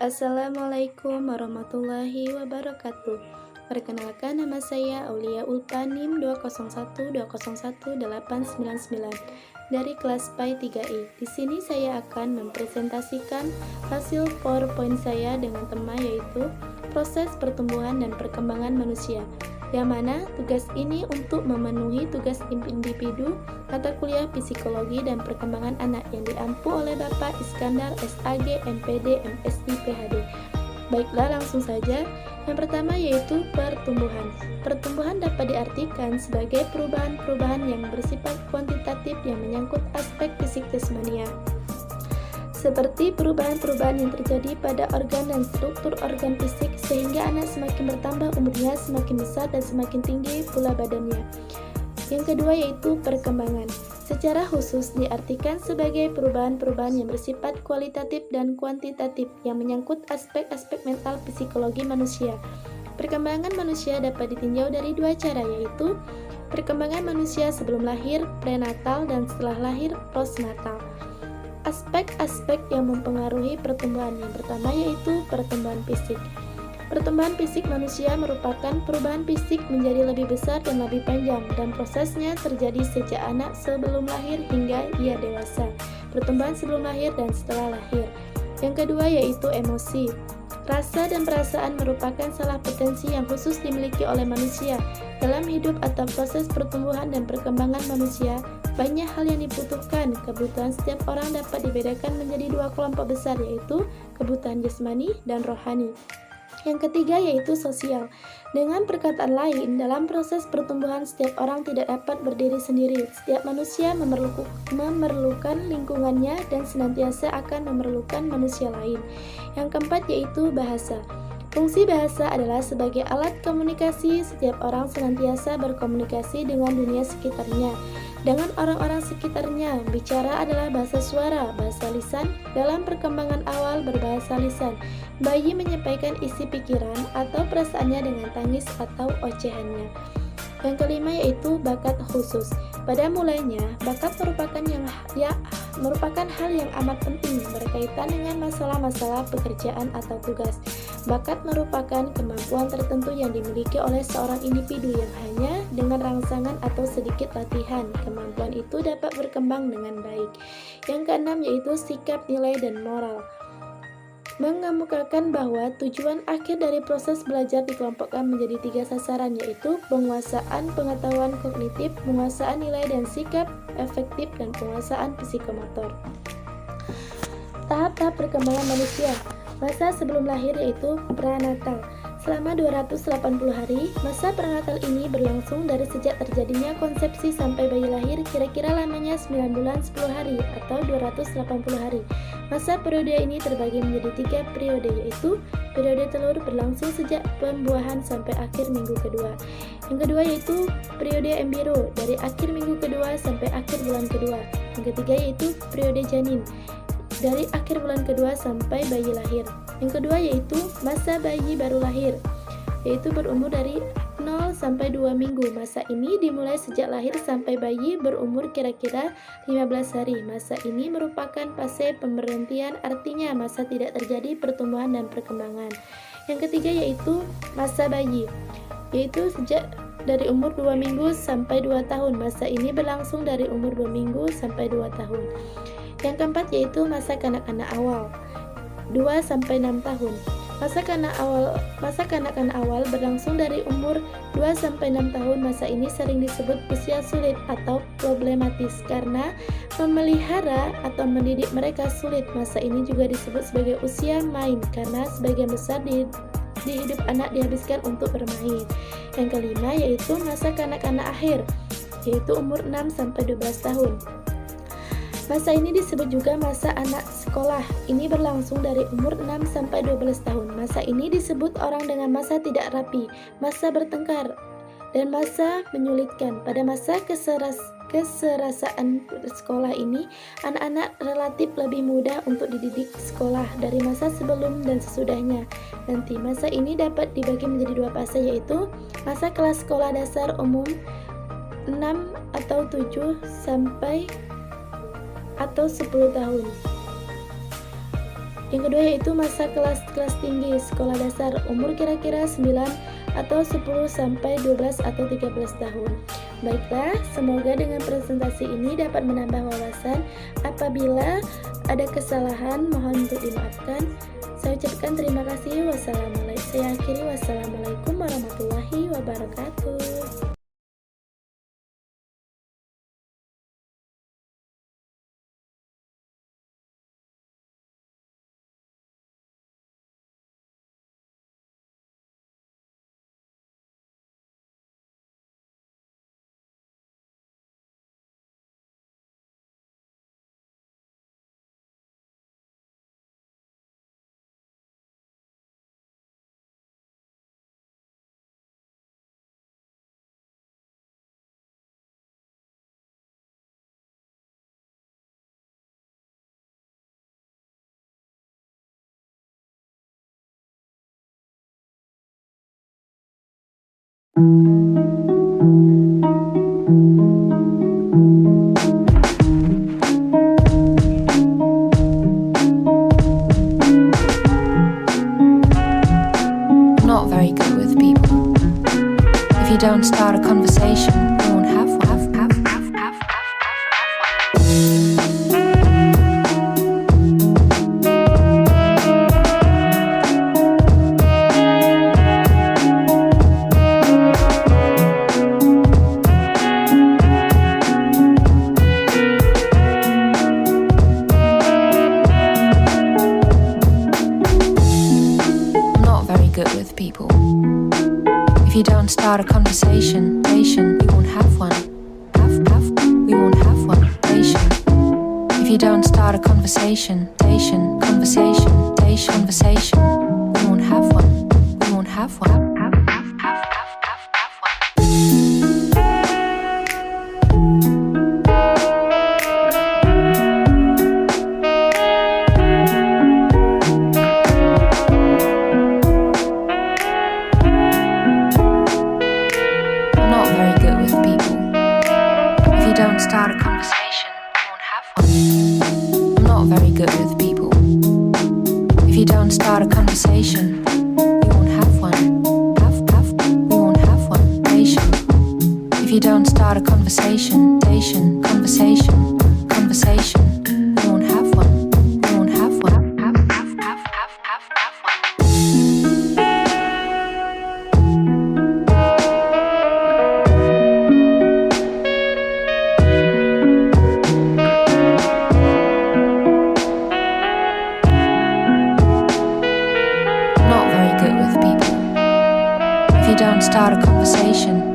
Assalamualaikum warahmatullahi wabarakatuh. Perkenalkan, nama saya Aulia Ulpa NIM 201201899 dari kelas PAI 3I. Di sini saya akan mempresentasikan hasil PowerPoint saya dengan tema yaitu proses pertumbuhan dan perkembangan manusia. Yang mana tugas ini untuk memenuhi tugas individu mata kuliah psikologi dan perkembangan anak yang diampu oleh Bapak Iskandar SAG MPD MSI PhD. Baiklah, langsung saja. Yang pertama yaitu pertumbuhan. Pertumbuhan dapat diartikan sebagai perubahan-perubahan yang bersifat kuantitatif yang menyangkut aspek fisik jasmania, seperti perubahan-perubahan yang terjadi pada organ dan struktur organ fisik sehingga anak semakin bertambah umurnya, semakin besar dan semakin tinggi pula badannya. Yang kedua yaitu perkembangan. Secara khusus diartikan sebagai perubahan-perubahan yang bersifat kualitatif dan kuantitatif yang menyangkut aspek-aspek mental psikologi manusia. Perkembangan manusia dapat ditinjau dari dua cara, yaitu perkembangan manusia sebelum lahir prenatal dan setelah lahir postnatal. Aspek-aspek yang mempengaruhi pertumbuhan yang pertama yaitu pertumbuhan fisik. Pertumbuhan fisik manusia merupakan perubahan fisik menjadi lebih besar dan lebih panjang, dan prosesnya terjadi sejak anak sebelum lahir hingga ia dewasa. Pertumbuhan sebelum lahir dan setelah lahir. Yang kedua yaitu emosi. Rasa dan perasaan merupakan salah potensi yang khusus dimiliki oleh manusia. Dalam hidup atau proses pertumbuhan dan perkembangan manusia, banyak hal yang dibutuhkan. Kebutuhan setiap orang dapat dibedakan menjadi dua kelompok besar, yaitu kebutuhan jasmani dan rohani. Yang ketiga yaitu sosial. Dengan perkataan lain, dalam proses pertumbuhan setiap orang tidak dapat berdiri sendiri. Setiap manusia memerlukan lingkungannya dan senantiasa akan memerlukan manusia lain. Yang keempat yaitu bahasa. Fungsi bahasa adalah sebagai alat komunikasi. Setiap orang senantiasa berkomunikasi dengan dunia sekitarnya, dengan orang-orang sekitarnya. Bicara adalah bahasa suara, bahasa lisan. Dalam perkembangan awal berbahasa lisan, bayi menyampaikan isi pikiran atau perasaannya dengan tangis atau ocehannya. Yang kelima yaitu bakat khusus. Pada mulanya, bakat merupakan hal yang amat penting berkaitan dengan masalah-masalah pekerjaan atau tugas. Bakat merupakan kemampuan tertentu yang dimiliki oleh seorang individu yang hanya dengan rangsangan atau sedikit latihan, kemampuan itu dapat berkembang dengan baik. Yang keenam yaitu sikap, nilai, dan moral. Mengemukakan bahwa tujuan akhir dari proses belajar dikelompokkan menjadi tiga sasaran, yaitu penguasaan pengetahuan kognitif, penguasaan nilai dan sikap efektif, dan penguasaan psikomotor. Tahap-tahap perkembangan manusia. Masa sebelum lahir yaitu prenatal. Selama 280 hari, masa prenatal ini berlangsung dari sejak terjadinya konsepsi sampai bayi lahir, kira-kira lamanya 9 bulan 10 hari atau 280 hari. Masa periode ini terbagi menjadi tiga periode, yaitu periode telur berlangsung sejak pembuahan sampai akhir minggu kedua. Yang kedua yaitu periode embrio dari akhir minggu kedua sampai akhir bulan kedua. Yang ketiga yaitu periode janin dari akhir bulan kedua sampai bayi lahir. Yang kedua yaitu masa bayi baru lahir, yaitu berumur dari 0 sampai 2 minggu. Masa ini dimulai sejak lahir sampai bayi berumur kira-kira 15 hari. Masa ini merupakan fase pemberhentian, artinya masa tidak terjadi pertumbuhan dan perkembangan. Yang ketiga yaitu masa bayi, yaitu sejak dari umur 2 minggu sampai 2 tahun. Masa ini berlangsung dari umur 2 minggu sampai 2 tahun. Yang keempat yaitu masa kanak-kanak awal, 2 sampai 6 tahun. Masa kanak-kanak awal berlangsung dari umur 2 sampai 6 tahun. Masa ini sering disebut usia sulit atau problematis karena memelihara atau mendidik mereka sulit. Masa ini juga disebut sebagai usia main karena sebagian besar di hidup anak dihabiskan untuk bermain. Yang kelima yaitu masa kanak-kanak akhir, yaitu umur 6 sampai 12 tahun. Masa ini disebut juga masa anak sekolah. Ini berlangsung dari umur 6 sampai 12 tahun. Masa ini disebut orang dengan masa tidak rapi, masa bertengkar, dan masa menyulitkan. Pada masa keserasaan sekolah ini, anak-anak relatif lebih mudah untuk dididik sekolah dari masa sebelum dan sesudahnya. Nanti masa ini dapat dibagi menjadi dua fase, yaitu masa kelas sekolah dasar umum 6 atau 7 sampai atau 10 tahun. Yang kedua yaitu masa kelas tinggi sekolah dasar, umur kira-kira 9 atau 10 sampai 12 atau 13 tahun. Baiklah, semoga dengan presentasi ini dapat menambah wawasan. Apabila ada kesalahan, mohon untuk dimaafkan. Saya ucapkan terima kasih. Saya akhiri, wassalamualaikum warahmatullahi wabarakatuh. Not very good with people. If you don't start a conversation, you won't have one. Not very good with people. If you don't start a conversation, you won't have one. We won't have one. If you don't start a conversation, we won't have one. We won't have one. Not very good with people. If you don't start a conversation, you won't have one. I'm not very good with people. If you don't start a conversation, you won't have one. We won't have one. If you don't start a conversation, we won't have one. We won't have one. Not very good with people. If you don't start a conversation,